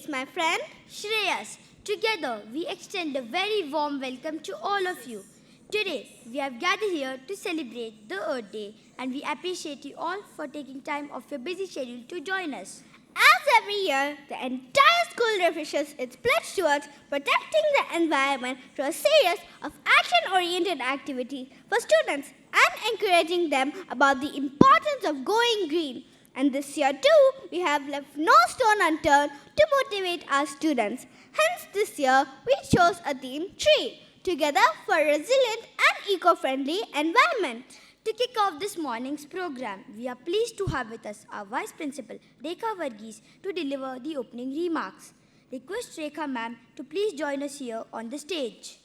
is my friend Shreyas. Together, we extend a very warm welcome to all of you. Today, we have gathered here to celebrate the Earth Day, and we appreciate you all for taking time off your busy schedule to join us. As every year, the entire school refreshes its pledge towards protecting the environment through a series of action-oriented activities for students and encouraging them about the importance of going green. And this year too, we have left no stone unturned to motivate our students. Hence this year, we chose a theme tree, together for a resilient and eco-friendly environment. To kick off this morning's program, we are pleased to have with us our Vice Principal, Rekha Varghese, to deliver the opening remarks. Request Rekha ma'am to please join us here on the stage.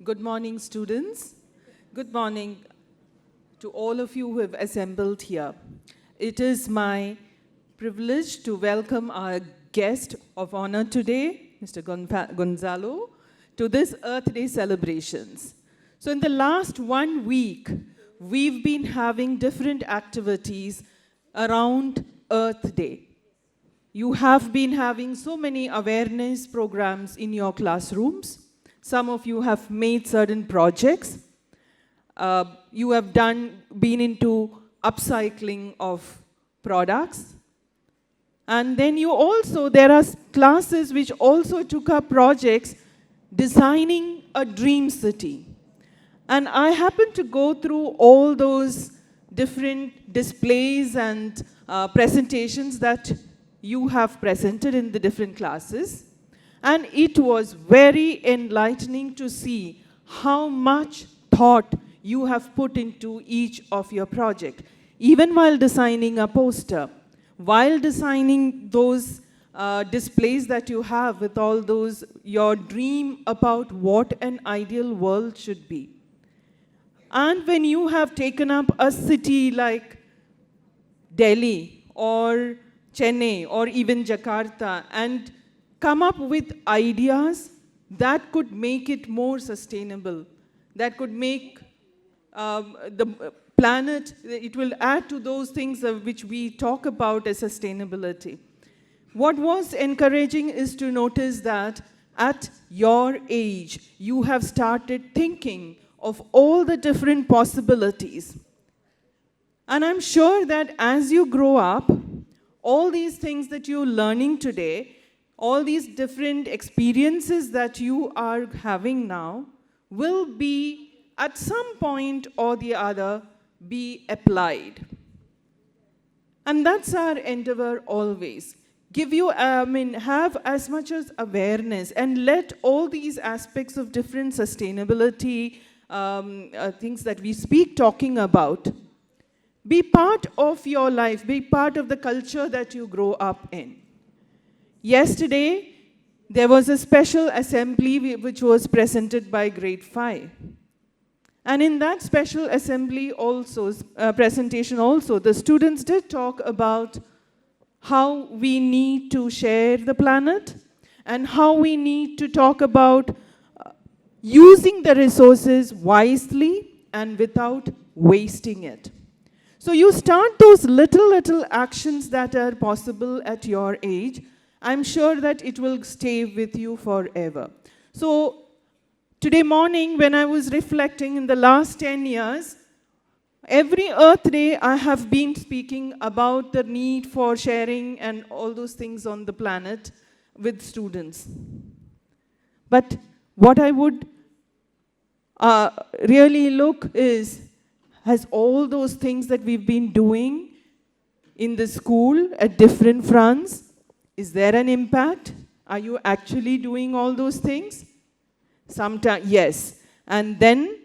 Good morning, students. Good morning to all of you who have assembled here. It is my privilege to welcome our guest of honor today, Mr. Gonzalo, to this Earth Day celebrations. So in the last 1 week, we've been having different activities around Earth Day. You have been having so many awareness programs in your classrooms. Some of you have made certain projects. You have been into upcycling of products. And then there are classes which also took up projects designing a dream city. And I happened to go through all those different displays and presentations that you have presented in the different classes. And it was very enlightening to see how much thought you have put into each of your project. Even while designing a poster, while designing those displays that you have with all those, your dream about what an ideal world should be. And when you have taken up a city like Delhi or Chennai or even Jakarta and come up with ideas that could make it more sustainable, that could make the planet, it will add to those things which we talk about as sustainability. What was encouraging is to notice that at your age, you have started thinking of all the different possibilities. And I'm sure that as you grow up, all these things that you're learning today, all these different experiences that you are having now, will be at some point or the other be applied. And that's our endeavor always. Have as much as awareness and let all these aspects of different sustainability things that we speak talking about be part of your life, be part of the culture that you grow up in. Yesterday, there was a special assembly which was presented by grade 5. And in that special assembly also, presentation also, the students did talk about how we need to share the planet and how we need to talk about using the resources wisely and without wasting it. So you start those little actions that are possible at your age. I'm sure that it will stay with you forever. So today morning, when I was reflecting in the last 10 years, every Earth Day I have been speaking about the need for sharing and all those things on the planet with students. But what I would really look is, has all those things that we've been doing in the school at different fronts, is there an impact? Are you actually doing all those things? Sometimes, yes. And then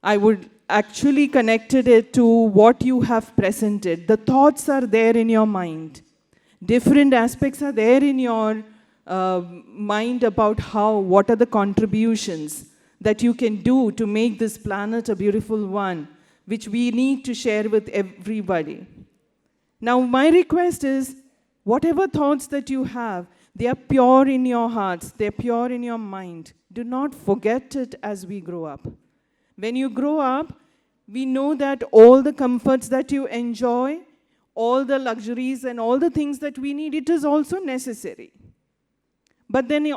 I would actually connected it to what you have presented. The thoughts are there in your mind. Different aspects are there in your mind about what are the contributions that you can do to make this planet a beautiful one, which we need to share with everybody. Now, my request is, whatever thoughts that you have, they are pure in your hearts, they're pure in your mind. Do not forget it as we grow up. When you grow up, we know that all the comforts that you enjoy, all the luxuries and all the things that we need, it is also necessary. But then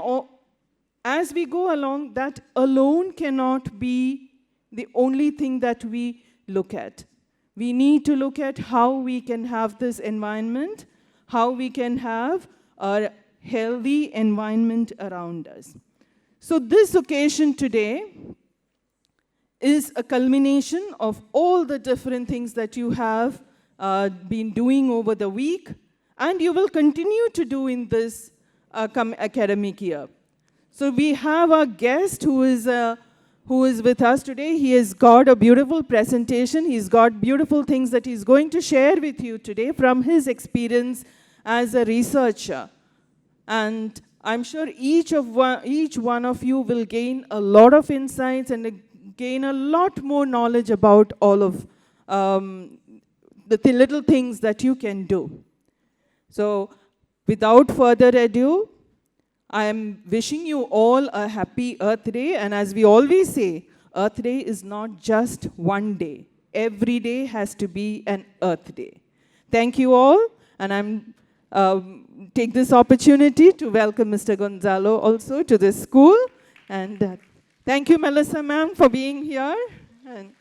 as we go along, that alone cannot be the only thing that we look at. We need to look at how we can have this environment, how we can have a healthy environment around us. So this occasion today is a culmination of all the different things that you have been doing over the week, and you will continue to do in this academic year. So we have our guest who is with us today. He has got a beautiful presentation. He's got beautiful things that he's going to share with you today from his experience as a researcher. And I'm sure each one of you will gain a lot of insights and gain a lot more knowledge about all of the little things that you can do. So without further ado, I am wishing you all a happy Earth Day. And as we always say, Earth Day is not just one day. Every day has to be an Earth Day. Thank you all. And I'm take this opportunity to welcome Mr. Gonzalo also to this school. And thank you, Melissa ma'am, for being here and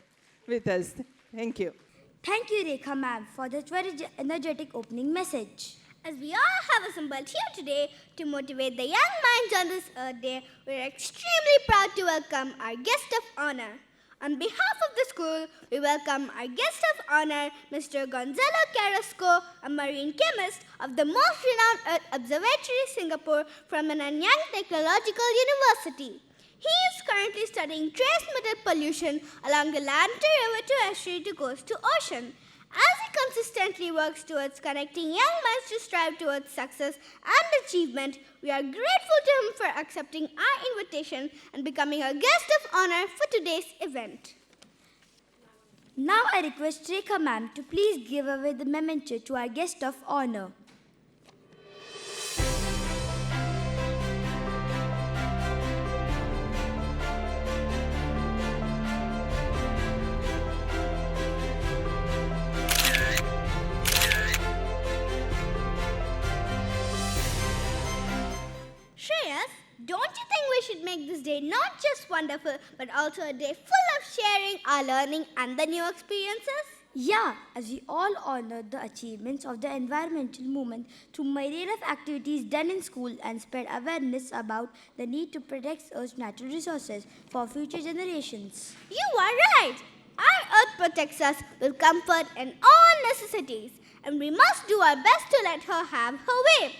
with us. Thank you. Thank you, Rekha ma'am, for that very energetic opening message. As we all have assembled here today to motivate the young minds on this Earth Day, we are extremely proud to welcome our guest of honor. On behalf of the school, we welcome our guest of honor, Mr. Gonzalo Carrasco, a marine chemist of the most renowned Earth Observatory Singapore from the Nanyang Technological University. He is currently studying trace metal pollution along the land to river to estuary to coast to ocean. As he consistently works towards connecting young minds to strive towards success and achievement, we are grateful to him for accepting our invitation and becoming a guest of honor for today's event. Now I request Rekha ma'am to please give away the memento to our guest of honor. Don't you think we should make this day not just wonderful, but also a day full of sharing our learning and the new experiences? Yeah, as we all honor the achievements of the environmental movement through myriad of activities done in school and spread awareness about the need to protect Earth's natural resources for future generations. You are right. Our Earth protects us with comfort and all necessities, and we must do our best to let her have her way.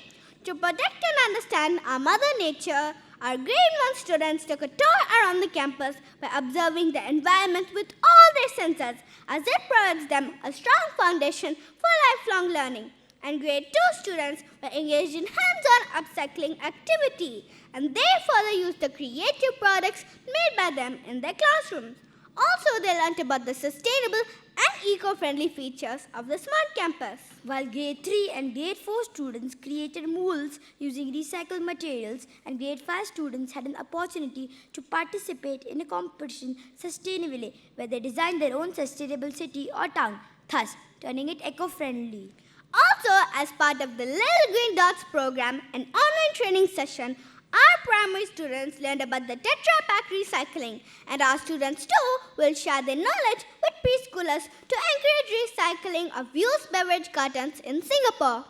To protect and understand our Mother Nature, our grade 1 students took a tour around the campus by observing the environment with all their senses, as it provides them a strong foundation for lifelong learning. And grade 2 students were engaged in hands-on upcycling activity, and they further used the creative products made by them in their classrooms. Also, they learnt about the sustainable and eco-friendly features of the Smart Campus. While grade 3 and grade 4 students created molds using recycled materials, and grade 5 students had an opportunity to participate in a competition sustainably, where they designed their own sustainable city or town, thus turning it eco-friendly. Also, as part of the Little Green Dots program, an online training session, our primary students learned about the Tetra Pak recycling, and our students too will share their knowledge with preschoolers to encourage recycling of used beverage cartons in Singapore.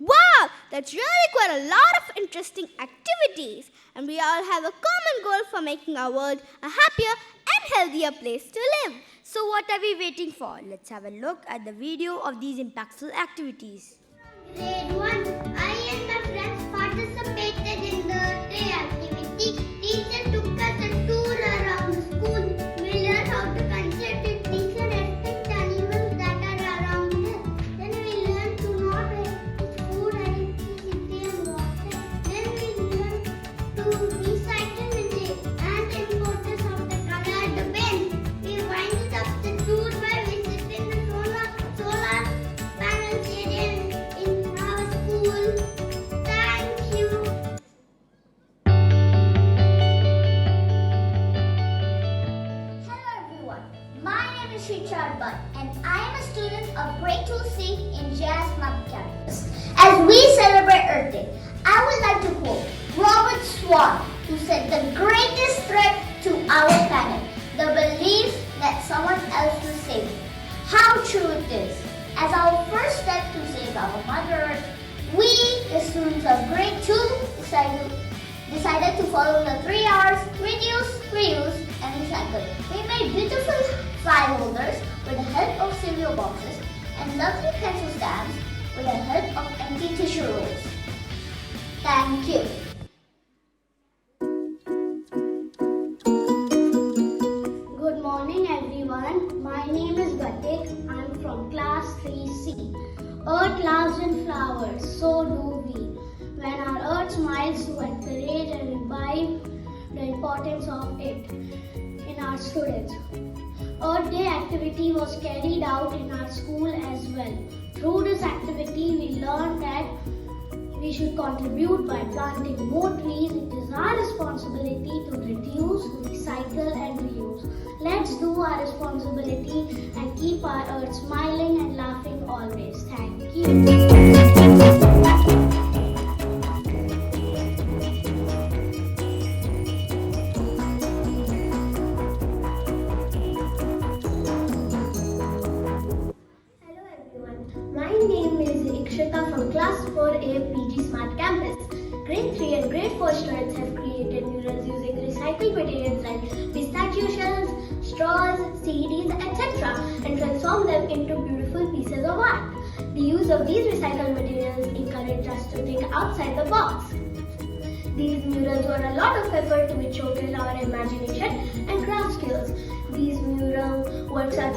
Wow, that's really quite a lot of interesting activities, and we all have a common goal for making our world a happier and healthier place to live. So what are we waiting for? Let's have a look at the video of these impactful activities. Grade 1, I and my friends participated in the day activity. Teacher took us a tour around the school. We learned how to consider trees and respect animals that are around us. Then we learned to not waste food, electricity and water. Then we learned to recycle the and the importance of the colored bin. We winded up the tour by visiting the solar panels area in our school. Thank you. Hello everyone, my name is Sri Charbot and I am a student of grade 2C in GIIS SMART Campus. As we celebrate Earth Day, I would like to quote Robert Swan, who said the greatest threat to our planet, the belief that someone else will save it. How true it is. As our first step to save our Mother Earth, we, the students of grade 2, decided to follow the 3 R's: reduce, reuse, and recycle. We made beautiful file holders with the help of cereal boxes and lovely pencil stamps with the help of empty tissue rolls. Thank you. Good morning everyone. My name is Gatik. I'm from class 3C. Earth loves in flowers, so do we. When our Earth smiles, to encourage and imbibe the importance of it in our students. Earth Day activity was carried out in our school as well. Through this activity, we learned that we should contribute by planting more trees. It is our responsibility to reduce, recycle and reuse. Let's do our responsibility and keep our Earth smiling and laughing always. Thank you. My name is Ikshita from class 4A PG Smart Campus. Grade 3 and grade 4 students have created murals using recycled materials like pistachio shells, straws, CDs, etc. and transform them into beautiful pieces of art. The use of these recycled materials encouraged us to think outside the box. These murals were a lot of effort which showcase our imagination and craft skills. These mural works are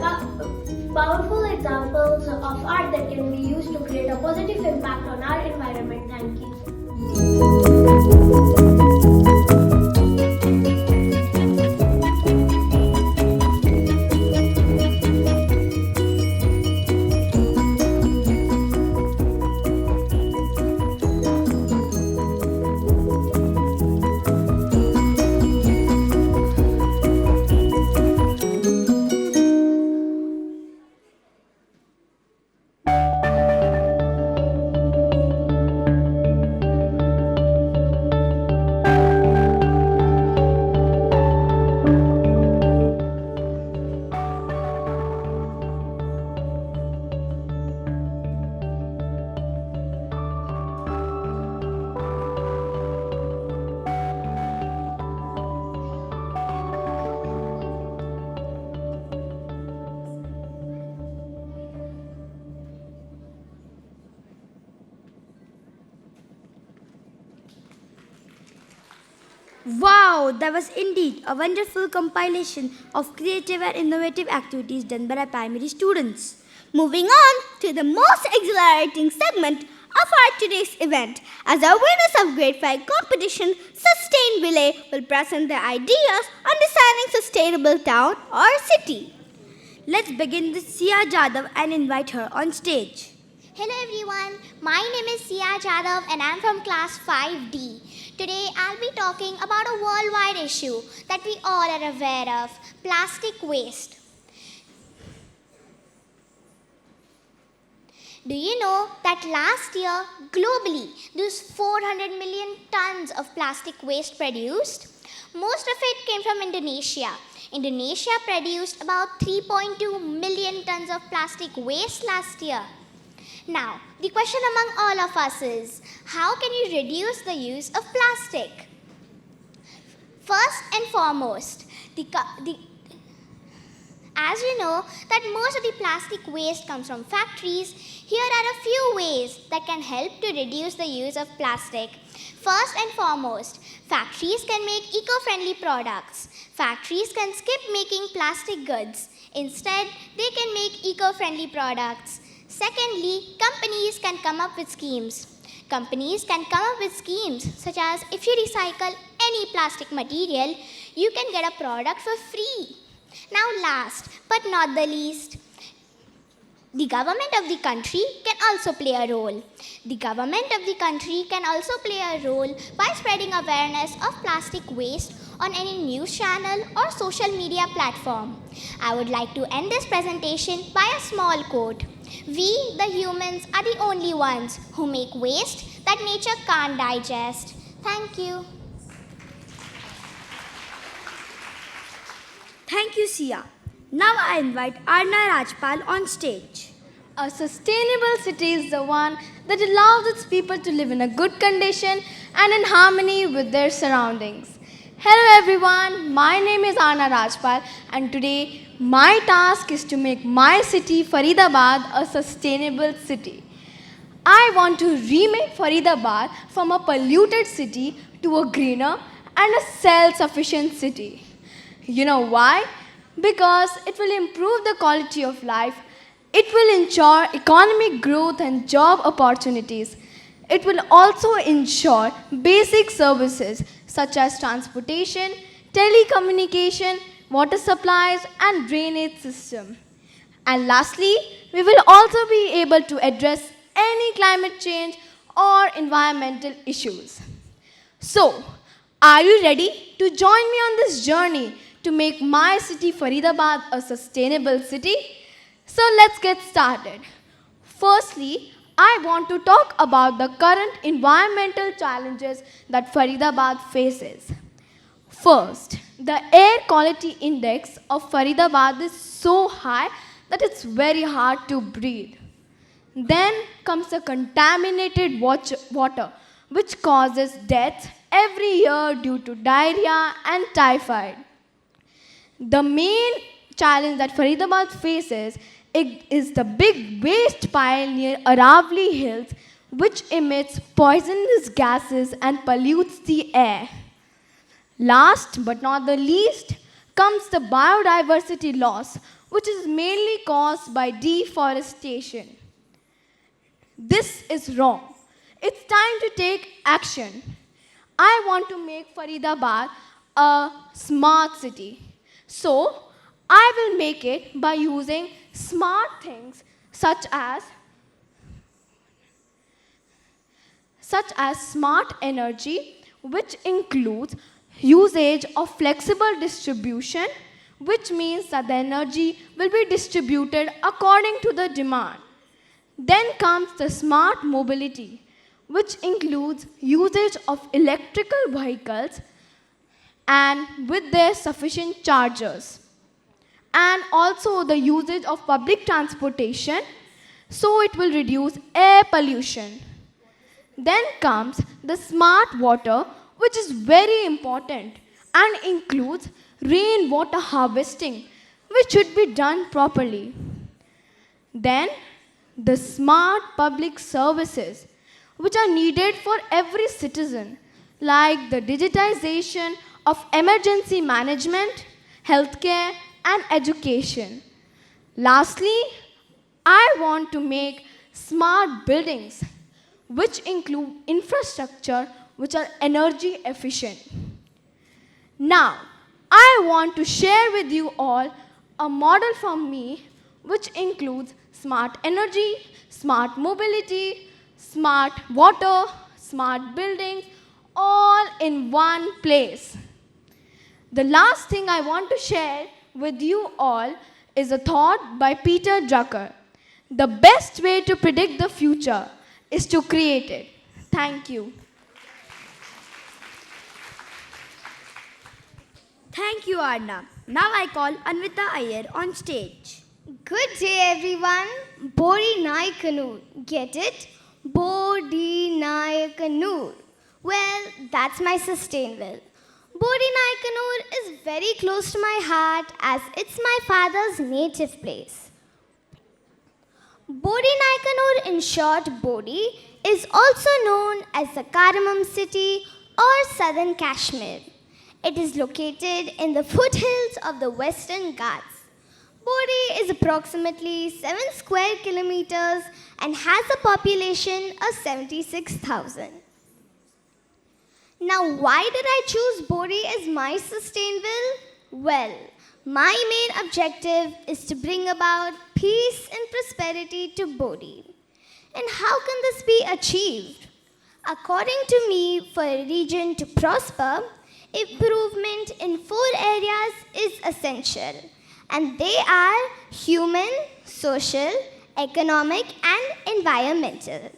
powerful examples of art that can be used to create a positive impact on our environment. Thank you. Wow, that was indeed a wonderful compilation of creative and innovative activities done by our primary students. Moving on to the most exhilarating segment of our today's event, as our winners of Grade 5 competition, Sustain Relay, will present their ideas on designing sustainable town or city. Let's begin with Sia Jadhav and invite her on stage. Hello everyone, my name is Sia Jadhav and I'm from class 5D. Today I'll be talking about a worldwide issue that we all are aware of, plastic waste. Do you know that last year, globally, there was 400 million tons of plastic waste produced? Most of it came from Indonesia. Indonesia produced about 3.2 million tons of plastic waste last year. Now, the question among all of us is, how can you reduce the use of plastic? First and foremost, as you know that most of the plastic waste comes from factories, here are a few ways that can help to reduce the use of plastic. First and foremost, factories can make eco-friendly products. Factories can skip making plastic goods. Instead, they can make eco-friendly products. Secondly, companies can come up with schemes. Companies can come up with schemes such as if you recycle any plastic material, you can get a product for free. Now last but not the least, the government of the country can also play a role. The government of the country can also play a role by spreading awareness of plastic waste on any news channel or social media platform. I would like to end this presentation by a small quote. We, the humans, are the only ones who make waste that nature can't digest. Thank you. Thank you, Sia. Now I invite Arna Rajpal on stage. A sustainable city is the one that allows its people to live in a good condition and in harmony with their surroundings. Hello everyone, my name is Arna Rajpal and today my task is to make my city Faridabad a sustainable city. I want to remake Faridabad from a polluted city to a greener and a self-sufficient city. You know why? Because it will improve the quality of life. It will ensure economic growth and job opportunities. It will also ensure basic services such as transportation, telecommunication, water supplies, and drainage system. And lastly, we will also be able to address any climate change or environmental issues. So, are you ready to join me on this journey to make my city Faridabad a sustainable city? So let's get started. Firstly, I want to talk about the current environmental challenges that Faridabad faces. First, the air quality index of Faridabad is so high that it's very hard to breathe. Then comes the contaminated water, which causes deaths every year due to diarrhea and typhoid. The main challenge that Faridabad faces is the big waste pile near Aravali Hills, which emits poisonous gases and pollutes the air. Last but not the least comes the biodiversity loss, which is mainly caused by deforestation. This is wrong. It's time to take action. I want to make Faridabad a smart city. So, I will make it by using smart things such as smart energy, which includes usage of flexible distribution, which means that the energy will be distributed according to the demand. Then comes the smart mobility, which includes usage of electrical vehicles and with their sufficient chargers. And also the usage of public transportation, so it will reduce air pollution. Then comes the smart water, which is very important and includes rainwater harvesting, which should be done properly. Then the smart public services, which are needed for every citizen, like the digitization of emergency management, healthcare, and education. Lastly, I want to make smart buildings, which include infrastructure which are energy efficient. Now, I want to share with you all a model from me which includes smart energy, smart mobility, smart water, smart buildings, all in one place. The last thing I want to share with you all is a thought by Peter Drucker. The best way to predict the future is to create it. Thank you. Thank you, Arna. Now I call Anvita Iyer on stage. Good day, everyone. Bodi Naikanur. Get it? Bodi Naikanur. Well, that's my Sustainville. Bodi Naikanur is very close to my heart as it's my father's native place. Bodi Naikanur, in short Bodi, is also known as the Cardamom City or Southern Kashmir. It is located in the foothills of the Western Ghats. Bodi is approximately 7 square kilometers and has a population of 76,000. Now, why did I choose Bodi as my Sustainville? Well, my main objective is to bring about peace and prosperity to Bodi. And how can this be achieved? According to me, for a region to prosper, improvement in 4 areas is essential, and they are human, social, economic, and environmental.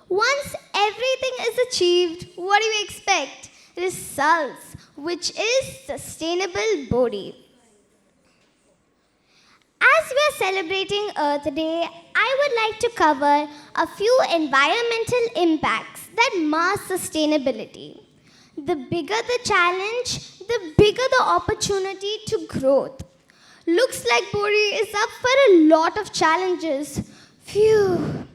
Once everything is achieved, what do you expect? Results, which is sustainable body. As we are celebrating Earth Day, I would like to cover a few environmental impacts that mar sustainability. The bigger the challenge, the bigger the opportunity to growth. Looks like Bori is up for a lot of challenges. Phew.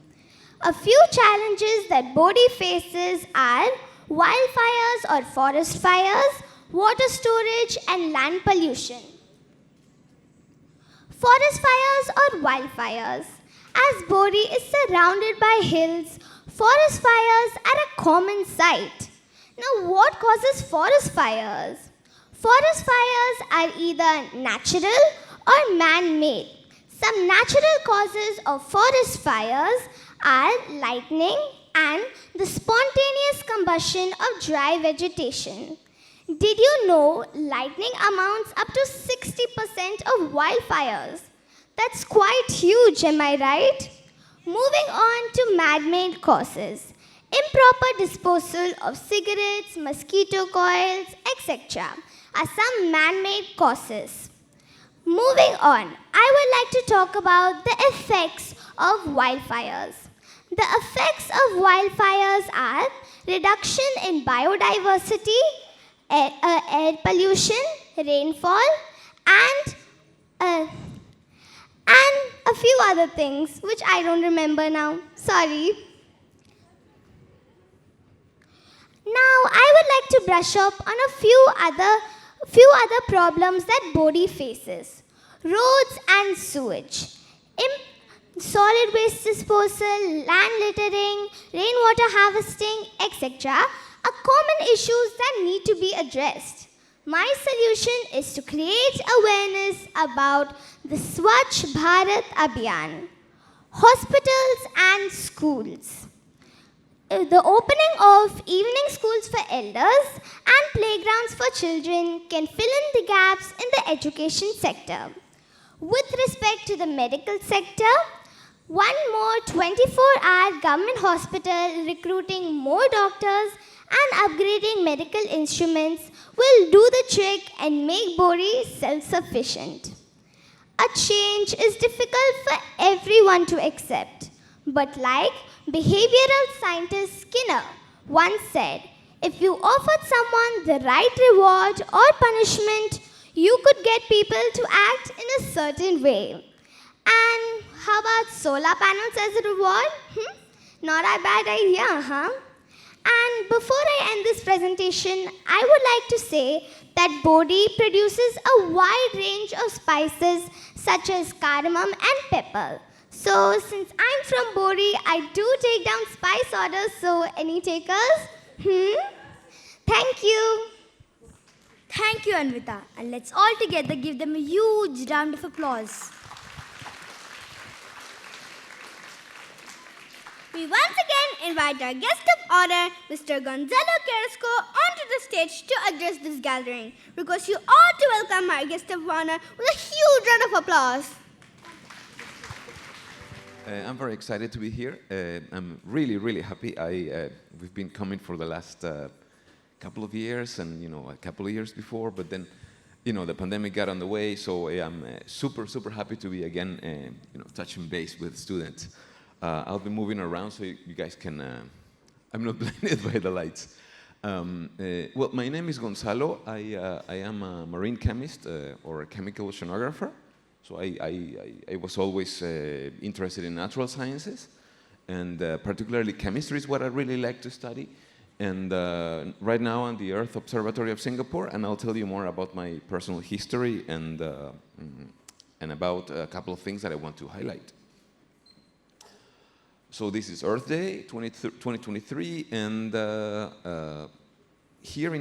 A few challenges that Bori faces are wildfires or forest fires, water storage, and land pollution. Forest fires or wildfires. As Bori is surrounded by hills, forest fires are a common sight. Now, what causes forest fires? Forest fires are either natural or man-made. Some natural causes of forest fires are lightning and the spontaneous combustion of dry vegetation. Did you know lightning amounts up to 60% of wildfires? That's quite huge, am I right? Moving on to man-made causes. Improper disposal of cigarettes, mosquito coils, etc. are some man-made causes. Moving on, I would like to talk about the effects of wildfires. The effects of wildfires are reduction in biodiversity, air pollution, rainfall, and a few other things which I don't remember now. Sorry. Now, I would like to brush up on a few other problems that Bori faces. Roads and sewage, solid waste disposal, land littering, rainwater harvesting, etc. are common issues that need to be addressed. My solution is to create awareness about the Swachh Bharat Abhiyan. Hospitals and schools. The opening of evening schools for elders and playgrounds for children can fill in the gaps in the education sector. With respect to the medical sector, one more 24-hour government hospital recruiting more doctors and upgrading medical instruments will do the trick and make Bori self-sufficient. A change is difficult for everyone to accept, but like behavioral scientist Skinner once said, if you offered someone the right reward or punishment, you could get people to act in a certain way. And how about solar panels as a reward? Not a bad idea, huh? And before I end this presentation, I would like to say that Bori produces a wide range of spices such as cardamom and pepper. So since I'm from Bori, I do take down spice orders, so any takers? Thank you. Thank you, Anvita. And let's all together give them a huge round of applause. We once again invite our guest of honor, Mr. Gonzalo Carrasco, onto the stage to address this gathering. Because you ought to welcome our guest of honor with a huge round of applause. I'm very excited to be here. I'm really happy. We've been coming for the last couple of years, and a couple of years before, but then the pandemic got on the way, so I'm super happy to be again touching base with students. I'll be moving around so you guys can I'm not blinded by the lights. Well, my name is Gonzalo. I am a marine chemist or a chemical oceanographer. So I was always interested in natural sciences, and particularly chemistry is what I really like to study. And right now I'm the Earth Observatory of Singapore, and I'll tell you more about my personal history and about a couple of things that I want to highlight. So this is Earth Day 2023, and here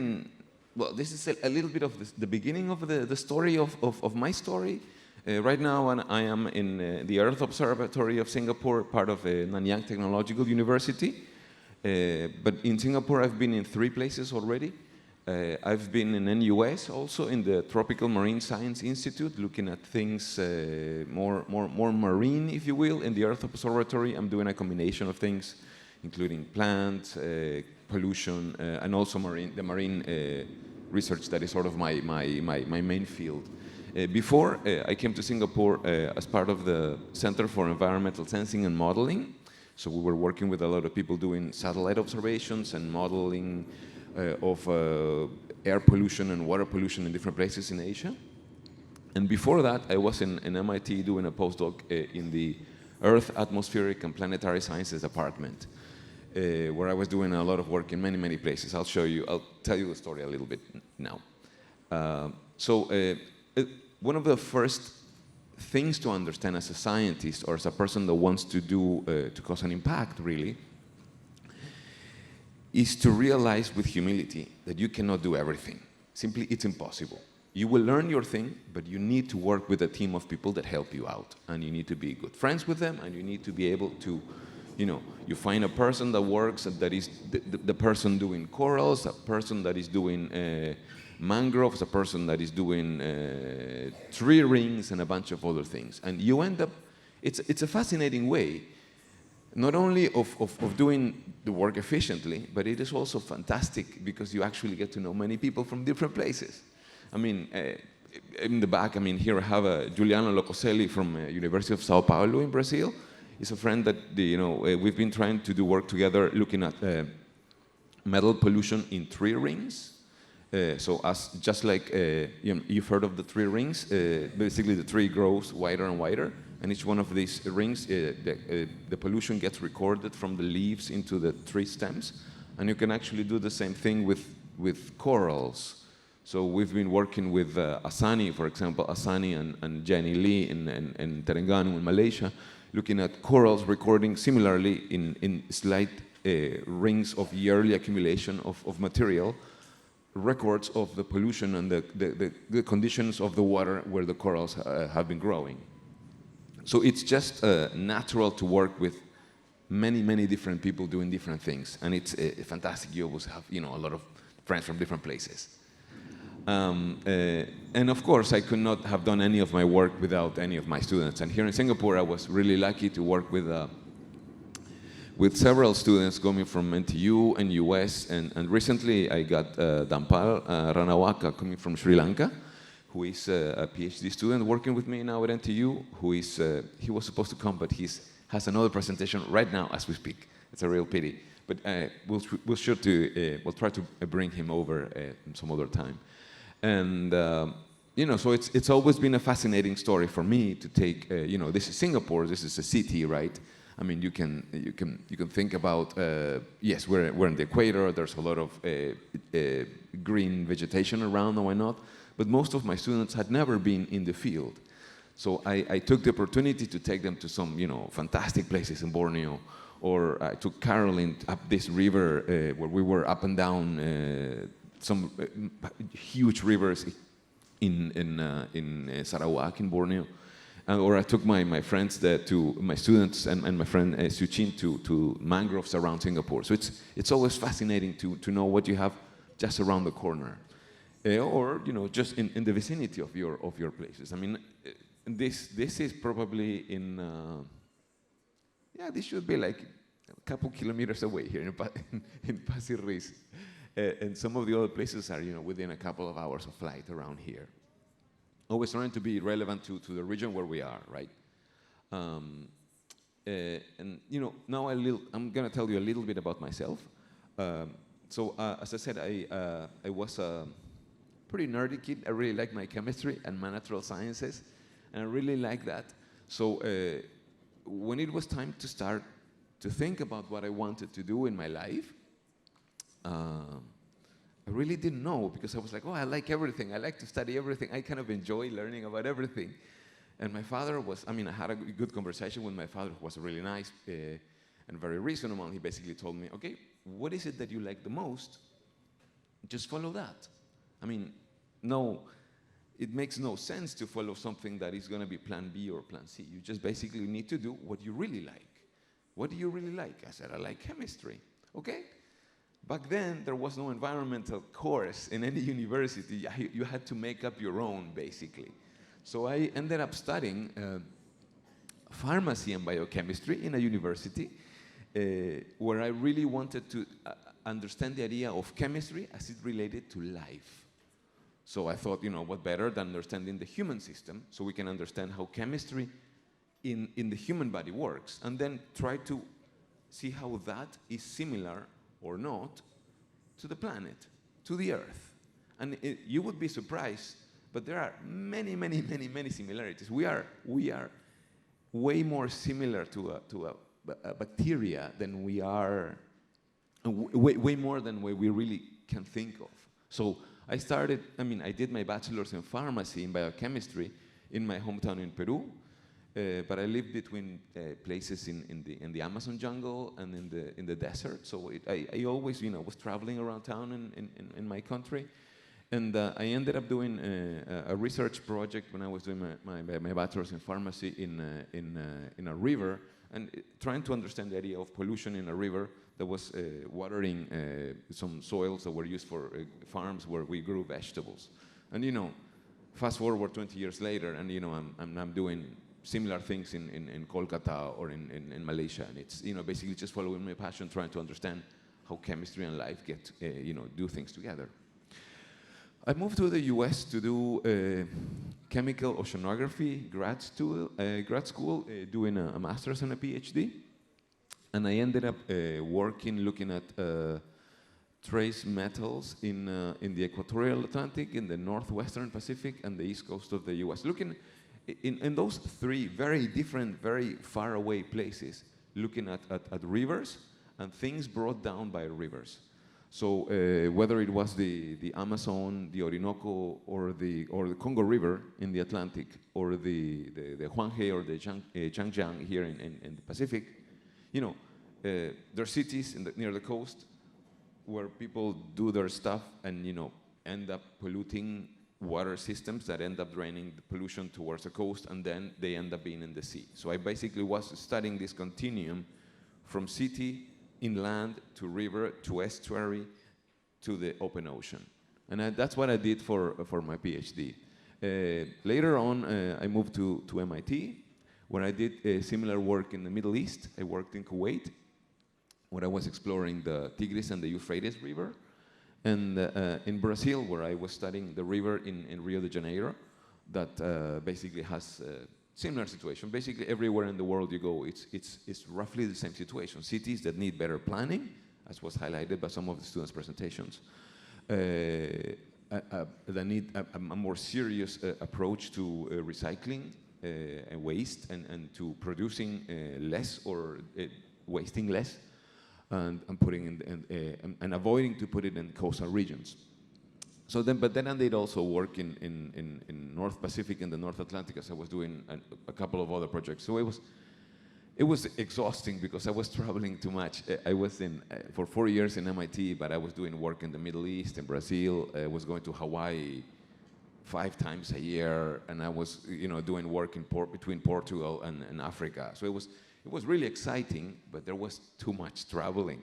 well, this is a little bit of the beginning of the story of my story. Right now I am in the Earth Observatory of Singapore, part of Nanyang Technological University. But in Singapore I've been in 3 places already. I've been in NUS also in the Tropical Marine Science Institute, looking at things more marine, if you will. In the Earth Observatory, I'm doing a combination of things, including plants, pollution, and also the marine research that is sort of my main field. Before, I came to Singapore as part of the Center for Environmental Sensing and Modeling. So we were working with a lot of people doing satellite observations and modeling of air pollution and water pollution in different places in Asia. And before that, I was in MIT doing a postdoc in the Earth, Atmospheric and Planetary Sciences Department, where I was doing a lot of work in many places. I'll tell you the story a little bit now. One of the first things to understand as a scientist or as a person that wants to to cause an impact, really, is to realize with humility that you cannot do everything. Simply, it's impossible. You will learn your thing, but you need to work with a team of people that help you out. And you need to be good friends with them, and you need to be able to, you find a person that works, that is the person doing corals, a person that is doing mangroves, a person that is doing tree rings, and a bunch of other things. And you end up, it's a fascinating way, not only of doing the work efficiently, but it is also fantastic because you actually get to know many people from different places. I mean, in the back, here I have Giuliano Locoselli from University of Sao Paulo in Brazil. He's a friend that, we've been trying to do work together looking at metal pollution in tree rings. Just like you've heard of the tree rings, basically the tree grows wider and wider, and each one of these rings, the pollution gets recorded from the leaves into the tree stems, and you can actually do the same thing with corals. So we've been working with Asani, for example, Asani and Jenny Lee in Terengganu in Malaysia, looking at corals recording similarly in slight rings of yearly accumulation of material, records of the pollution and the conditions of the water where the corals have been growing. So it's just natural to work with many different people doing different things, and it's fantastic. You always have a lot of friends from different places. And of course, I could not have done any of my work without any of my students. And here in Singapore, I was really lucky to work with several students coming from NTU and US. And recently, I got Dampal Ranawaka coming from Sri Lanka, who is a PhD student working with me now at NTU, he was supposed to come, but he has another presentation right now as we speak. It's a real pity. But we'll try to bring him over some other time. And so it's always been a fascinating story for me to take. This is Singapore. This is a city, right? I mean, you can think about. Yes, we're in the equator. There's a lot of green vegetation around, and why not? But most of my students had never been in the field, so I took the opportunity to take them to some fantastic places in Borneo. Or I took Caroline up this river where we were up and down some huge rivers in Sarawak in Borneo. Or I took my friends my students and my friend Suchin to mangroves around Singapore. So it's always fascinating to know what you have just around the corner, or just in the vicinity of your places. I mean, this is probably in. This should be like a couple kilometers away here in Pasir Ris. And some of the other places are, within a couple of hours of flight around here. Always trying to be relevant to the region where we are, right? Now I'm going to tell you a little bit about myself. As I said, I was a pretty nerdy kid. I really liked my chemistry and my natural sciences, and I really liked that. So when it was time to start to think about what I wanted to do in my life, I really didn't know, because I was like, I like everything. I like to study everything. I kind of enjoy learning about everything. And my father I had a good conversation with my father, who was really nice and very reasonable. He basically told me, okay, what is it that you like the most? Just follow that. I mean, it makes no sense to follow something that is going to be plan B or plan C. You just basically need to do what you really like. What do you really like? I said, I like chemistry. Okay, back then, there was no environmental course in any university. You had to make up your own, basically. So I ended up studying pharmacy and biochemistry in a university where I really wanted to understand the idea of chemistry as it related to life. So I thought, what better than understanding the human system so we can understand how chemistry in the human body works, and then try to see how that is similar or not to the planet, to the Earth. And you would be surprised, but there are many, many, many, many similarities. We are way more similar to a bacteria than we are, way more than we really can think of. So I did my bachelor's in pharmacy in biochemistry in my hometown in Peru, but I lived between places in the Amazon jungle and in the desert. So I always, was traveling around town in my country, and I ended up doing a research project when I was doing my bachelor's in pharmacy in a river, and trying to understand the idea of pollution in a river that was watering some soils that were used for farms where we grew vegetables. And fast forward 20 years later, and I'm doing similar things in Kolkata or in Malaysia, and it's basically just following my passion, trying to understand how chemistry and life get do things together. I moved to the U.S. to do chemical oceanography grad school, doing a master's and a PhD. And I ended up looking at trace metals in the equatorial Atlantic, in the northwestern Pacific, and the east coast of the U.S. Looking in those three very different, very far away places, looking at rivers and things brought down by rivers. So whether it was the Amazon, the Orinoco, or the Congo River in the Atlantic, or the Huanghe or the Changjiang here in the Pacific, there are cities near the coast where people do their stuff and end up polluting water systems that end up draining the pollution towards the coast, and then they end up being in the sea. So I basically was studying this continuum from city, inland, to river, to estuary, to the open ocean. And that's what I did for my PhD. Later on, I moved to MIT, where I did similar work in the Middle East. I worked in Kuwait, where I was exploring the Tigris and the Euphrates River, and in Brazil, where I was studying the river in Rio de Janeiro, that basically has similar situation. Basically, everywhere in the world you go, it's roughly the same situation. Cities that need better planning, as was highlighted by some of the students' presentations, that need a more serious approach to recycling and waste, and to producing less or wasting less, and putting and avoiding to put it in coastal regions. So but then I did also work in North Pacific and the North Atlantic, as I was doing a couple of other projects. So it was exhausting because I was traveling too much. I was for 4 years in MIT, but I was doing work in the Middle East, in Brazil. I was going to Hawaii 5 times a year, and I was doing work between Portugal and Africa. So it was really exciting, but there was too much traveling.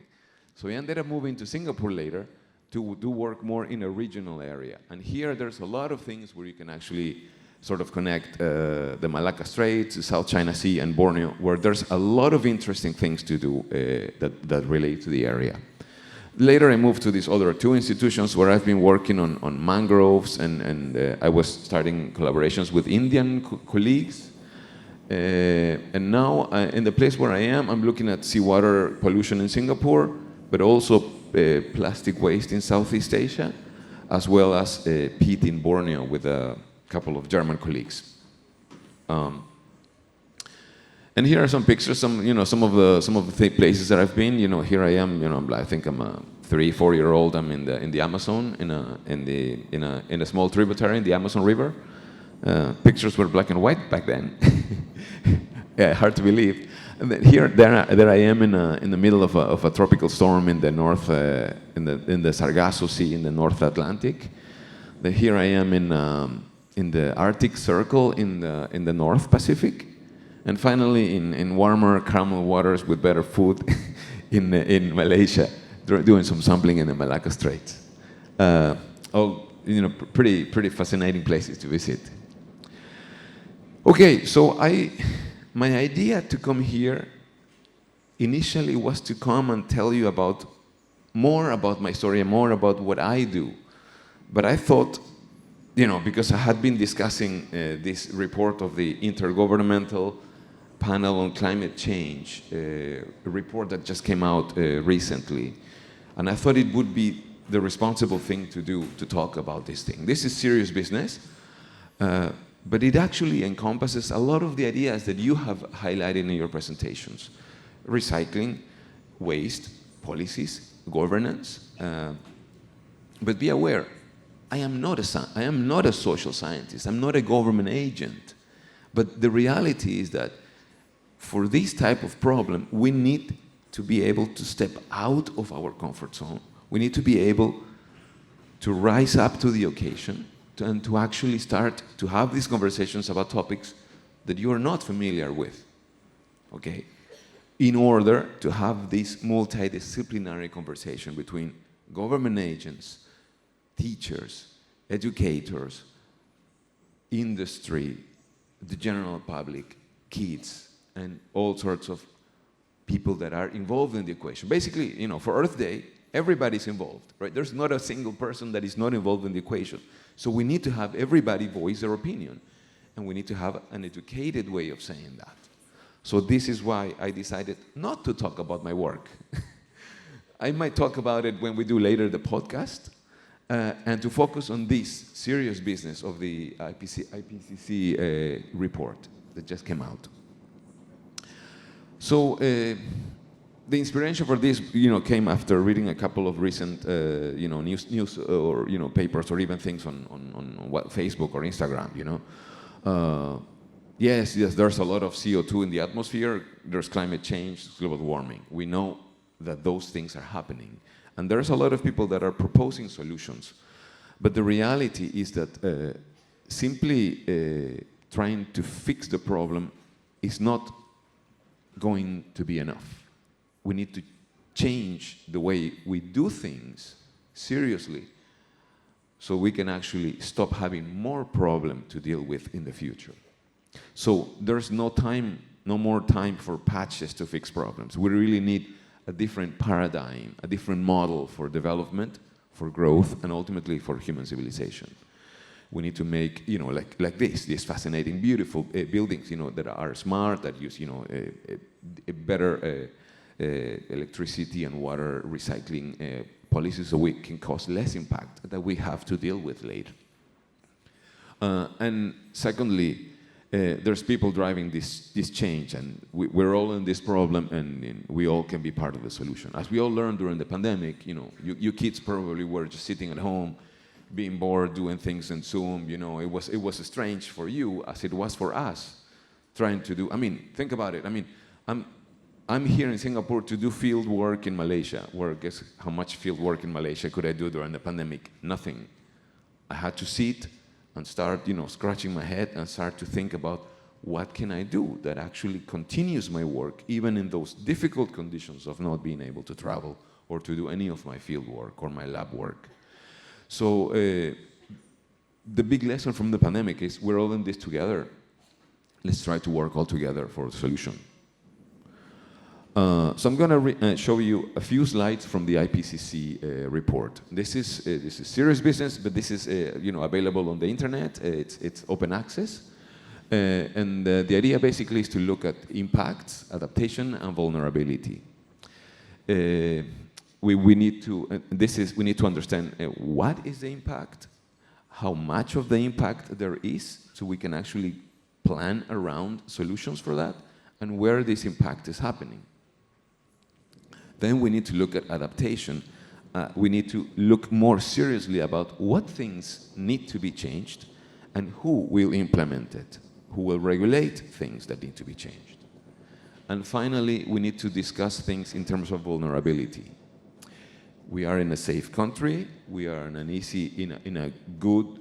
So I ended up moving to Singapore later to do work more in a regional area. And here there's a lot of things where you can actually sort of connect the Malacca Straits, the South China Sea, and Borneo, where there's a lot of interesting things to do that relate to the area. Later I moved to these other 2 institutions where I've been working on mangroves, and I was starting collaborations with Indian colleagues. And now in the place where I am, I'm looking at seawater pollution in Singapore, but also plastic waste in Southeast Asia, as well as peat in Borneo with a couple of German colleagues. And here are some pictures, some of the places that I've been. Here I am. I think I'm a 3-4-year-old. I'm in the Amazon, in a small tributary in the Amazon River. Pictures were black and white back then. Yeah, hard to believe. And then there I am in the middle of a tropical storm in the north, in the Sargasso Sea in the North Atlantic. Then here I am in the Arctic Circle in the North Pacific, and finally in warmer, calmer waters with better food in Malaysia, doing some sampling in the Malacca Straits. Pretty fascinating places to visit. Okay, so my idea to come here initially was to come and tell you more about my story and more about what I do. But I thought, because I had been discussing this report of the Intergovernmental Panel on Climate Change, a report that just came out recently, and I thought it would be the responsible thing to do to talk about this thing. This is serious business, but it actually encompasses a lot of the ideas that you have highlighted in your presentations. Recycling, waste, policies, governance. But be aware, I am not a social scientist. I'm not a government agent. But the reality is that for this type of problem, we need to be able to step out of our comfort zone. We need to be able to rise up to the occasion and to actually start to have these conversations about topics that you are not familiar with, okay? In order to have this multidisciplinary conversation between government agents, teachers, educators, industry, the general public, kids, and all sorts of people that are involved in the equation. Basically, for Earth Day, everybody's involved, right? There's not a single person that is not involved in the equation. So we need to have everybody voice their opinion, and we need to have an educated way of saying that. So this is why I decided not to talk about my work. I might talk about it when we do later the podcast, and to focus on this serious business of the IPCC report that just came out. So the inspiration for this, came after reading a couple of recent, news or papers or even things on Facebook or Instagram. Yes, there's a lot of CO2 in the atmosphere. There's climate change, global warming. We know that those things are happening, and there's a lot of people that are proposing solutions. But the reality is that simply trying to fix the problem is not going to be enough. We need to change the way we do things seriously so we can actually stop having more problem to deal with in the future. So there's no more time for patches to fix problems. We really need a different paradigm, a different model for development, for growth, and ultimately for human civilization. We need to make, like these fascinating, beautiful buildings, that are smart, that use, a better electricity and water recycling policies so we can cause less impact that we have to deal with later. And secondly, there's people driving this change, and we're all in this problem, and we all can be part of the solution. As we all learned during the pandemic, you kids probably were just sitting at home, being bored, doing things in Zoom. It was strange for you as it was for us, trying to do. Think about it. I'm here in Singapore to do field work in Malaysia. Where guess how much field work in Malaysia could I do during the pandemic? Nothing. I had to sit and start, scratching my head and start to think about what can I do that actually continues my work, even in those difficult conditions of not being able to travel or to do any of my field work or my lab work. So the big lesson from the pandemic is we're all in this together. Let's try to work all together for a solution. So I'm going to show you a few slides from the IPCC report. This is serious business, but this is available on the internet. It's open access, and the idea basically is to look at impacts, adaptation, and vulnerability. We need to understand what is the impact, how much of the impact there is, so we can actually plan around solutions for that, and where this impact is happening. Then we need to look at adaptation. We need to look more seriously about what things need to be changed and who will implement it, who will regulate things that need to be changed. And finally, we need to discuss things in terms of vulnerability. We are in a safe country. We are in a good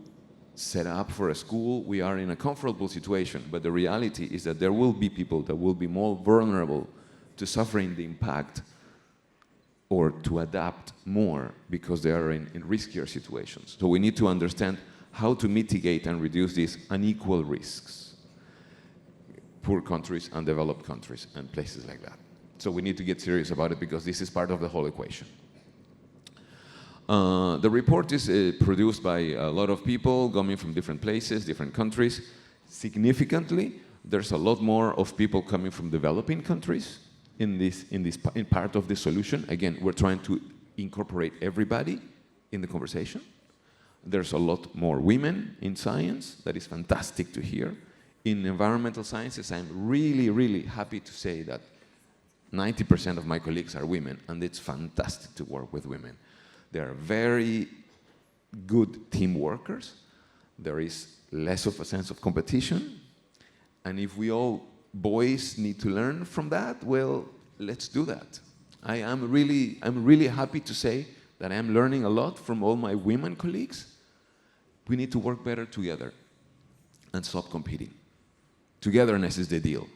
setup for a school. We are in a comfortable situation. But the reality is that there will be people that will be more vulnerable to suffering the impact or to adapt more because they are in riskier situations. So we need to understand how to mitigate and reduce these unequal risks. Poor countries, undeveloped countries, and places like that. So we need to get serious about it because this is part of the whole equation. The report is produced by a lot of people coming from different places, different countries. Significantly, there's a lot more of people coming from developing countries in part of the solution. Again, we're trying to incorporate everybody in the conversation. There's a lot more women in science. That is fantastic to hear. In environmental sciences, I'm really, really happy to say that 90% of my colleagues are women, and it's fantastic to work with women. They are very good team workers. There is less of a sense of competition. And if we all boys need to learn from that, well, let's do that. I'm really happy to say that I'm learning a lot from all my women colleagues. We need to work better together and stop competing. Togetherness is the deal.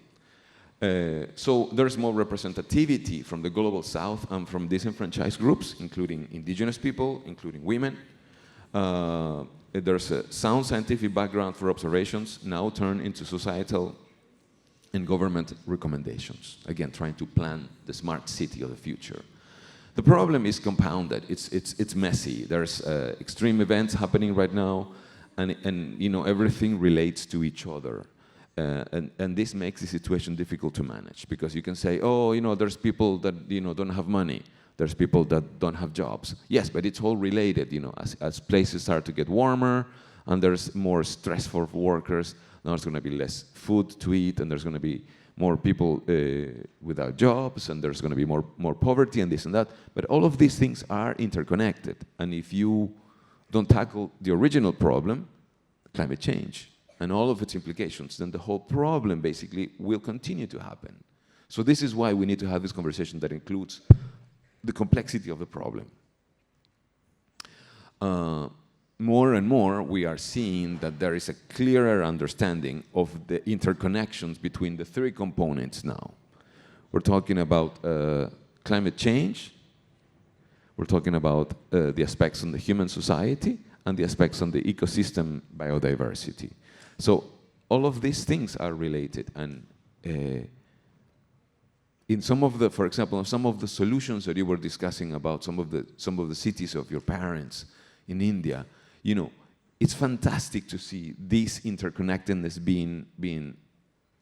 So there's more representativity from the global south and from disenfranchised groups, including indigenous people, including women. There's a sound scientific background for observations now turned into societal and government recommendations. Again, trying to plan the smart city of the future. The problem is compounded. It's messy. There's extreme events happening right now, and you know, everything relates to each other. And this makes the situation difficult to manage because you can say, oh, you know, there's people that, you know, don't have money. There's people that don't have jobs. Yes, but it's all related, you know, as places start to get warmer and there's more stress for workers, now there's going to be less food to eat and there's going to be more people without jobs and there's going to be more poverty and this and that. But all of these things are interconnected. And if you don't tackle the original problem, climate change, and all of its implications, then the whole problem basically will continue to happen. So this is why we need to have this conversation that includes the complexity of the problem. More and more, we are seeing that there is a clearer understanding of the interconnections between the three components now. We're talking about climate change, we're talking about the aspects on the human society, and the aspects on the ecosystem biodiversity. So all of these things are related, and in some of the, for example, some of the solutions that you were discussing about some of the cities of your parents in India, you know, it's fantastic to see this interconnectedness being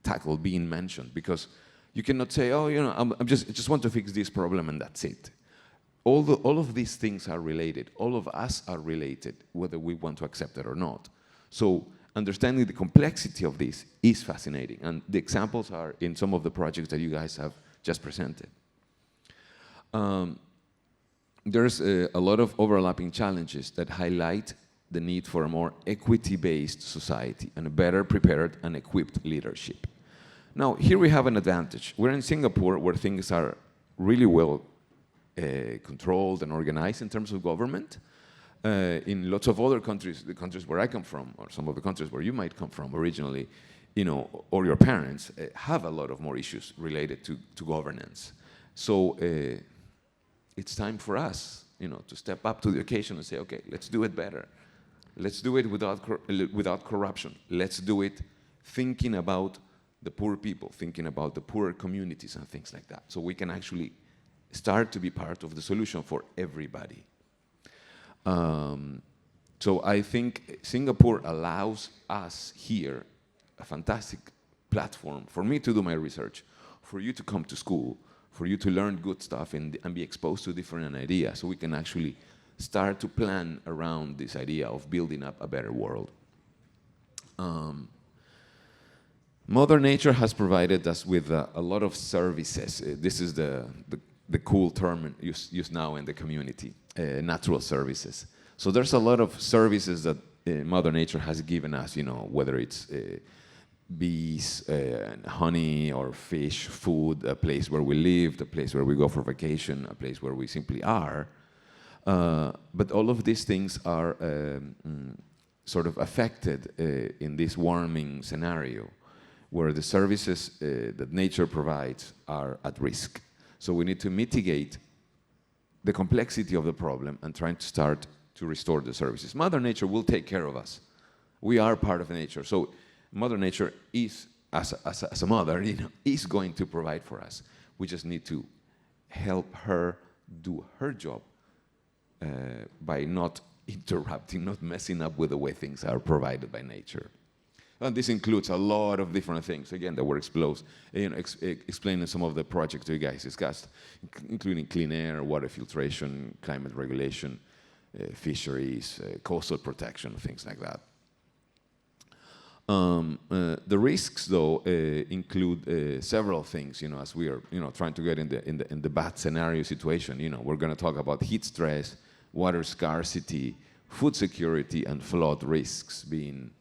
tackled, being mentioned, because you cannot say, oh, you know, I just want to fix this problem and that's it. All of these things are related. All of us are related, whether we want to accept it or not. So understanding the complexity of this is fascinating, and the examples are in some of the projects that you guys have just presented. There's a lot of overlapping challenges that highlight the need for a more equity-based society and a better prepared and equipped leadership. Now, here we have an advantage. We're in Singapore, where things are really well controlled and organized in terms of government. In lots of other countries, the countries where I come from, or some of the countries where you might come from originally, you know, or your parents, have a lot of more issues related to governance. So it's time for us, you know, to step up to the occasion and say, okay, let's do it better. Let's do it without corruption. Let's do it thinking about the poor people, thinking about the poor communities and things like that. So we can actually start to be part of the solution for everybody. So I think Singapore allows us here a fantastic platform for me to do my research, for you to come to school, for you to learn good stuff and be exposed to different ideas, so we can actually start to plan around this idea of building up a better world. Mother Nature has provided us with a lot of services. This is the cool term used now in the community, natural services. So there's a lot of services that Mother Nature has given us, you know, whether it's bees, honey, or fish, food, a place where we live, a place where we go for vacation, a place where we simply are. But all of these things are sort of affected in this warming scenario, where the services that nature provides are at risk. So we need to mitigate the complexity of the problem and trying to start to restore the services. Mother Nature will take care of us. We are part of nature. So Mother Nature is, as a mother, is going to provide for us. We just need to help her do her job by not interrupting, not messing up with the way things are provided by nature. And this includes a lot of different things, again, that were explaining some of the projects you guys discussed, including clean air, water filtration, climate regulation, fisheries, coastal protection, things like that. The risks, though, include several things. As we are, trying to get in the bad scenario situation. We're going to talk about heat stress, water scarcity, food security, and flood risks being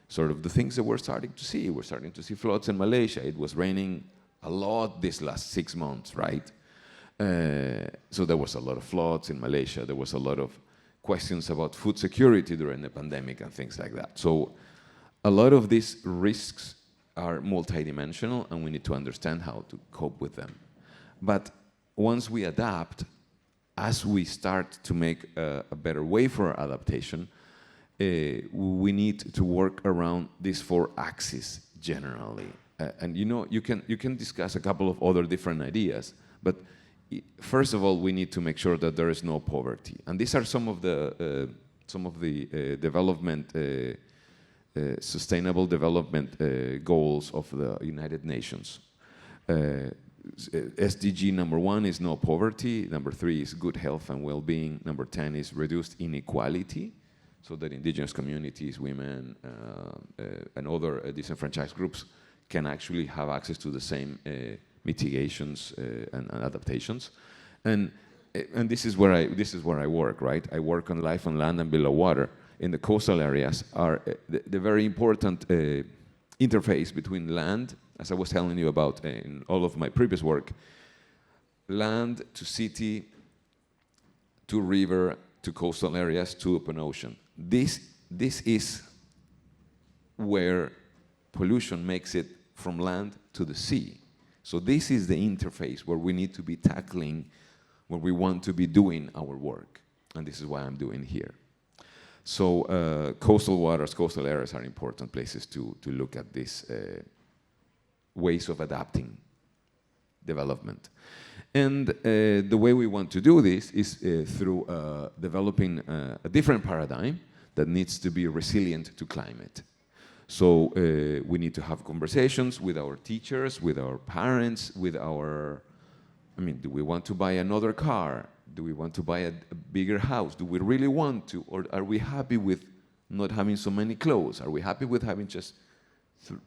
sort of the things that we're starting to see. We're starting to see floods in Malaysia. It was raining a lot this last 6 months, right? So there was a lot of floods in Malaysia. There was a lot of questions about food security during the pandemic and things like that. So a lot of these risks are multidimensional, and we need to understand how to cope with them. But once we adapt, as we start to make a better way for adaptation, we need to work around these 4 axes generally. And you can discuss a couple of other different ideas, but first of all, we need to make sure that there is no poverty. And these are some of the development sustainable development goals of the United Nations. SDG number 1 is no poverty, number 3 is good health and well-being, number 10 is reduced inequality, so that indigenous communities, women, and other disenfranchised groups can actually have access to the same mitigations and adaptations. And this is where I work, right? I work on life on land and below water. In the coastal areas are the very important interface between land, as I was telling you about in all of my previous work, land to city, to river, to coastal areas, to open ocean. This is where pollution makes it from land to the sea. So this is the interface where we need to be tackling, where we want to be doing our work. And this is what I'm doing here. So coastal waters, coastal areas are important places to look at these ways of adapting development. And the way we want to do this is through developing a different paradigm that needs to be resilient to climate. So we need to have conversations with our teachers, with our parents, with our, do we want to buy another car? Do we want to buy a bigger house? Do we really want to? Or are we happy with not having so many clothes? Are we happy with having just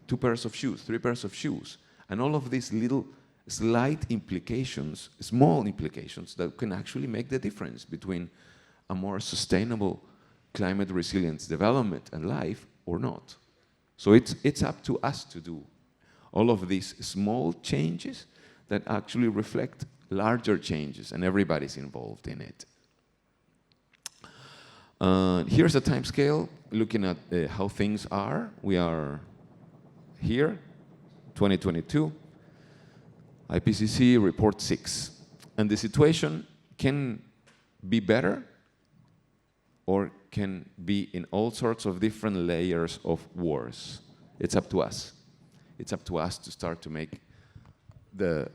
2 pairs of shoes, 3 pairs of shoes? And all of these little slight implications, small implications that can actually make the difference between a more sustainable climate resilience development and life or not. So it's up to us to do all of these small changes that actually reflect larger changes, and everybody's involved in it. Here's a time scale looking at how things are. We are here, 2022, IPCC report 6. And the situation can be better or can be in all sorts of different layers of worse. It's up to us. It's up to us to start to make the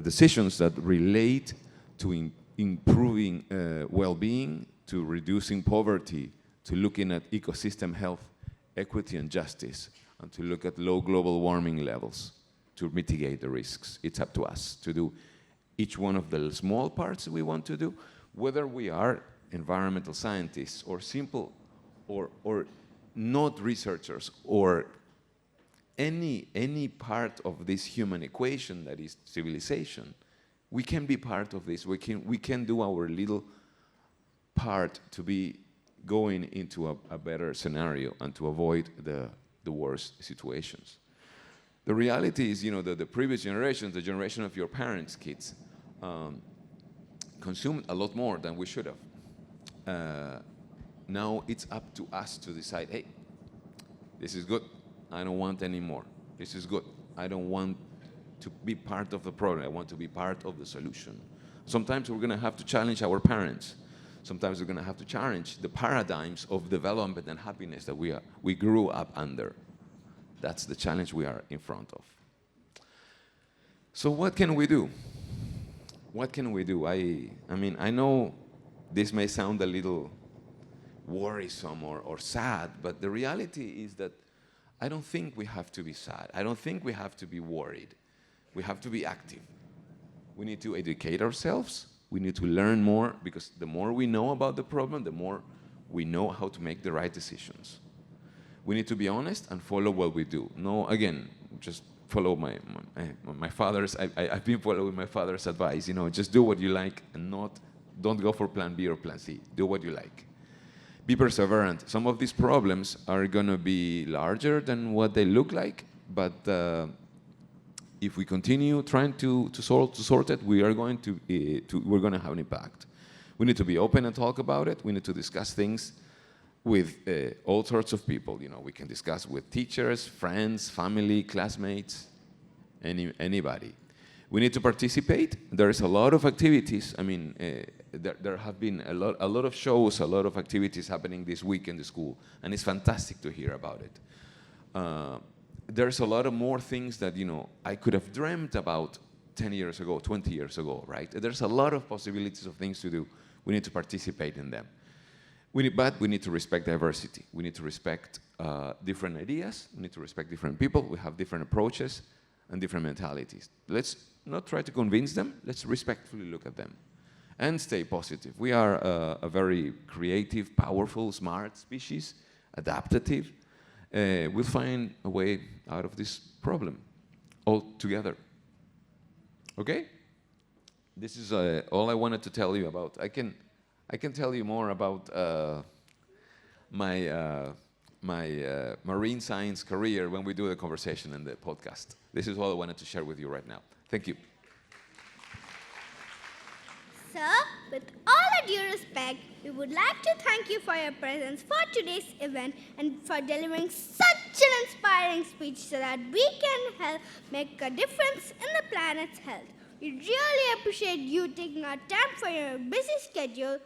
decisions that relate to improving well-being, to reducing poverty, to looking at ecosystem health, equity and justice, and to look at low global warming levels to mitigate the risks. It's up to us to do each one of the small parts we want to do, whether we are environmental scientists or simple or not researchers or any part of this human equation that is civilization. We can be part of this. We can do our little part to be going into a better scenario and to avoid the worst situations. The reality is, that the previous generations, the generation of your parents' kids, consumed a lot more than we should have. Now it's up to us to decide, hey, this is good. I don't want any more. This is good. I don't want to be part of the problem. I want to be part of the solution. Sometimes we're going to have to challenge our parents. Sometimes we're going to have to challenge the paradigms of development and happiness that we grew up under. That's the challenge we are in front of. So what can we do? What can we do? I mean, I know this may sound a little worrisome or sad, but the reality is that I don't think we have to be sad. I don't think we have to be worried. We have to be active. We need to educate ourselves. We need to learn more, because the more we know about the problem, the more we know how to make the right decisions. We need to be honest and follow what we do. No, again, just follow my father's, I've been following my father's advice, just do what you like and don't go for plan B or plan C. Do what you like. Be perseverant. Some of these problems are going to be larger than what they look like, but if we continue trying to sort it, we're going to have an impact. We need to be open and talk about it. We need to discuss things with all sorts of people. We can discuss with teachers, friends, family, classmates, anybody. We need to participate. There's a lot of activities. I mean, there have been a lot of shows, a lot of activities happening this week in the school, and it's fantastic to hear about it. There's a lot of more things that, I could have dreamt about 10 years ago, 20 years ago, right? There's a lot of possibilities of things to do. We need to participate in them. But we need to respect diversity. We need to respect different ideas. We need to respect different people. We have different approaches and different mentalities. Let's not try to convince them. Let's respectfully look at them and stay positive. We are a very creative, powerful, smart species, adaptive. We'll find a way out of this problem all together. Okay? This is all I wanted to tell you about. I can tell you more about my marine science career when we do the conversation in the podcast. This is all I wanted to share with you right now. Thank you. Sir, with all due respect, we would like to thank you for your presence for today's event and for delivering such an inspiring speech so that we can help make a difference in the planet's health. We really appreciate you taking our time for your busy schedule.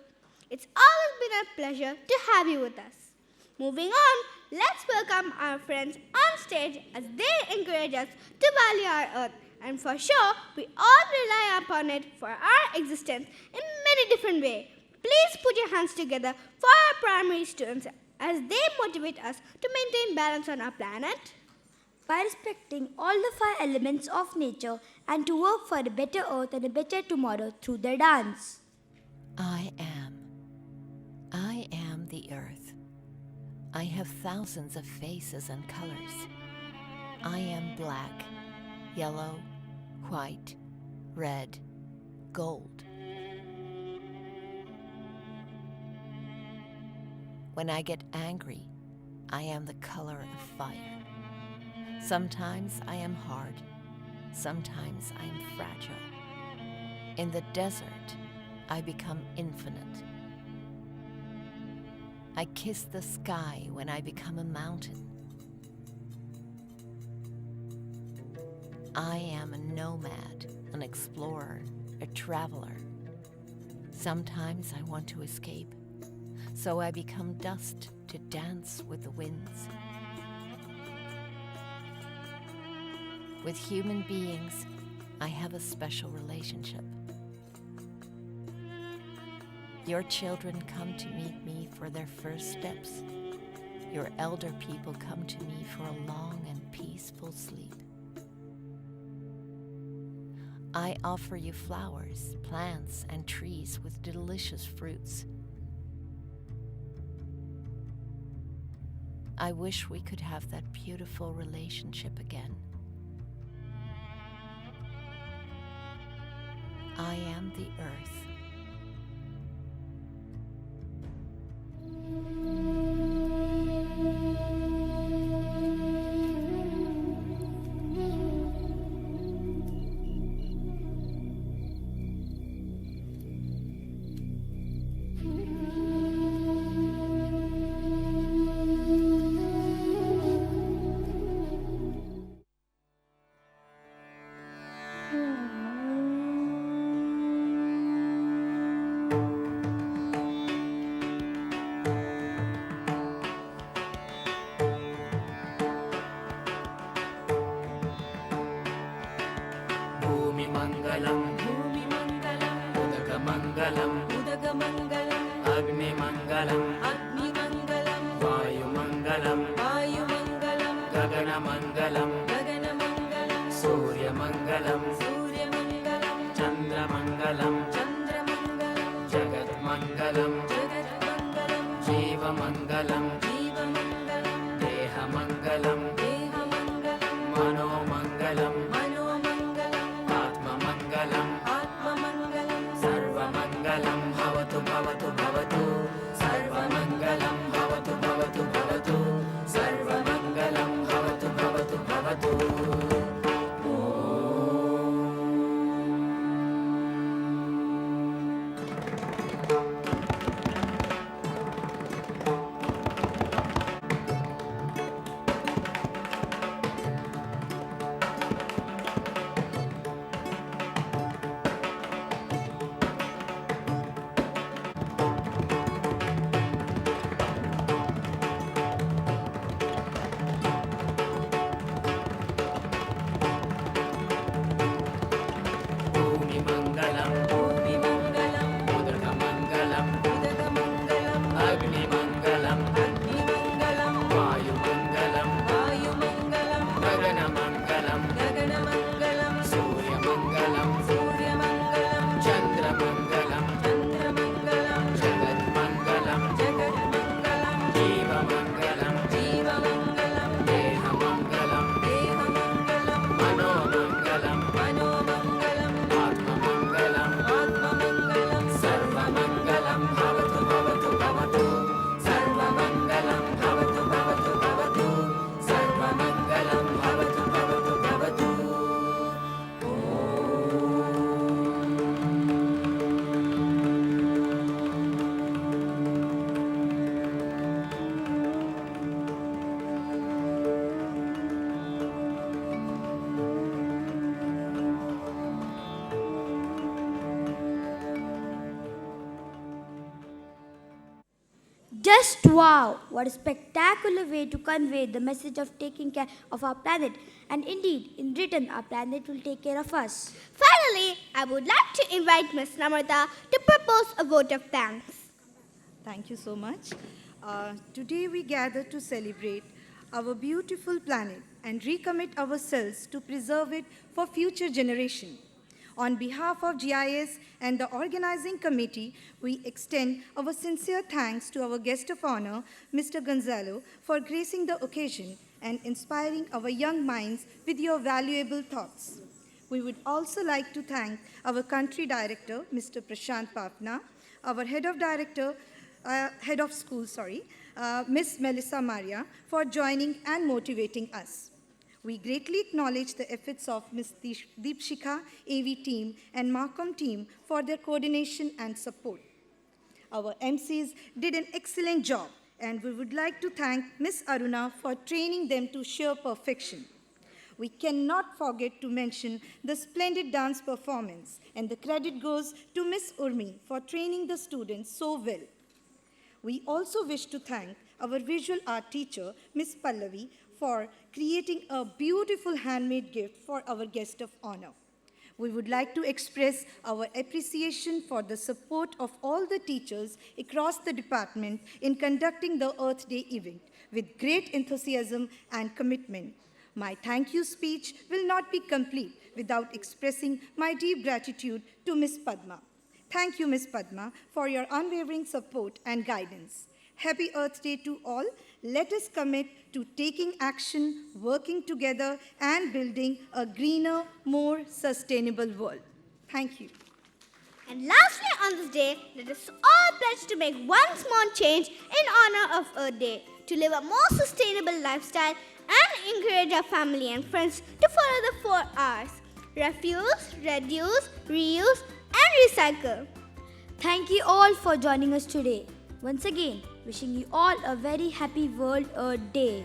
It's always been a pleasure to have you with us. Moving on, let's welcome our friends on stage as they encourage us to value our Earth. And for sure, we all rely upon it for our existence in many different ways. Please put your hands together for our primary students as they motivate us to maintain balance on our planet. By respecting all the 5 elements of nature and to work for a better earth and a better tomorrow through their dance. I am the earth. I have thousands of faces and colors. I am black, yellow, white, red, gold. When I get angry, I am the color of fire. Sometimes I am hard, sometimes I am fragile. In the desert, I become infinite. I kiss the sky when I become a mountain. I am a nomad, an explorer, a traveler. Sometimes I want to escape, so I become dust to dance with the winds. With human beings, I have a special relationship. Your children come to meet me for their first steps. Your elder people come to me for a long and peaceful sleep. I offer you flowers, plants, and trees with delicious fruits. I wish we could have that beautiful relationship again. I am the earth. Mangalam, Bhumi Mangalam, Udaka Mangalam, Udaka Mangalam, Agni Mangalam, Agni Mangalam, Vayu Mangalam, Vayu Mangalam, Gagana Mangalam, Gagana Mangalam, Surya Mangalam, Surya Mangalam, Chandra Mangalam, Chandra Mangalam, Jagat Mangalam, Jagat Mangalam, Jiva Mangalam, Jiva Mangalam, Deha Mangalam, Deha Mangalam, Mano Mangalam, Mano Mangalam, Atma Mangalam, Atma Mangalam, Sarva Mangalam, Bhavatu Bhavatu Bhavatu, Sarva Mangalam, Bhavatu Bhavatu Bhavatu, Sarva Mangalam, Bhavatu Bhavatu Bhavatu. Bhumi Mangalam, Bhumi Mangalam, Udaka Mangalam, Udaka Mangalam, Agni Mangalam, Agni Mangalam, Vayu Mangalam, Vayu Mangalam, Gagana Mangalam, Gagana Mangalam, Surya Mangalam, Surya Mangalam, Chandra Mangalam, Chandra Mangalam, Jagat Mangalam, Jagat Mangalam, Jiva Mangalam, Jiva Mangalam, Deha Mangalam, Deha Mangalam, Mano Mangalam, Mano Mangalam, Atma Mangalam, Atma Mangalam, Sarva Mangalam, Bhavatu Bhavatu Bhavatu, Sarva Mangalam, Bhavatu Bhavatu Bhavatu, Sarva Mangalam, Bhavatu Bhavatu Bhavatu. Just wow! What a spectacular way to convey the message of taking care of our planet. And indeed, in return, our planet will take care of us. Finally, I would like to invite Ms. Namrata to propose a vote of thanks. Thank you so much. Today we gather to celebrate our beautiful planet and recommit ourselves to preserve it for future generations. On behalf of GIS and the organizing committee, we extend our sincere thanks to our guest of honor, Mr. Gonzalo, for gracing the occasion and inspiring our young minds with your valuable thoughts. We would also like to thank our country director, Mr. Prashant Papna, our head of school, Miss Melissa Maria, for joining and motivating us. We greatly acknowledge the efforts of Ms. Deepshika, AV team, and Markham team for their coordination and support. Our MCs did an excellent job, and we would like to thank Ms. Aruna for training them to sheer perfection. We cannot forget to mention the splendid dance performance, and the credit goes to Ms. Urmi for training the students so well. We also wish to thank our visual art teacher, Ms. Pallavi, for creating a beautiful handmade gift for our guest of honor. We would like to express our appreciation for the support of all the teachers across the department in conducting the Earth Day event with great enthusiasm and commitment. My thank you speech will not be complete without expressing my deep gratitude to Ms. Padma. Thank you, Ms. Padma, for your unwavering support and guidance. Happy Earth Day to all. Let us commit to taking action, working together, and building a greener, more sustainable world. Thank you. And lastly, on this day, let us all pledge to make one small change in honor of Earth Day, to live a more sustainable lifestyle and encourage our family and friends to follow the 4 R's: refuse, reduce, reuse, and recycle. Thank you all for joining us today. Once again, wishing you all a very happy World Earth Day.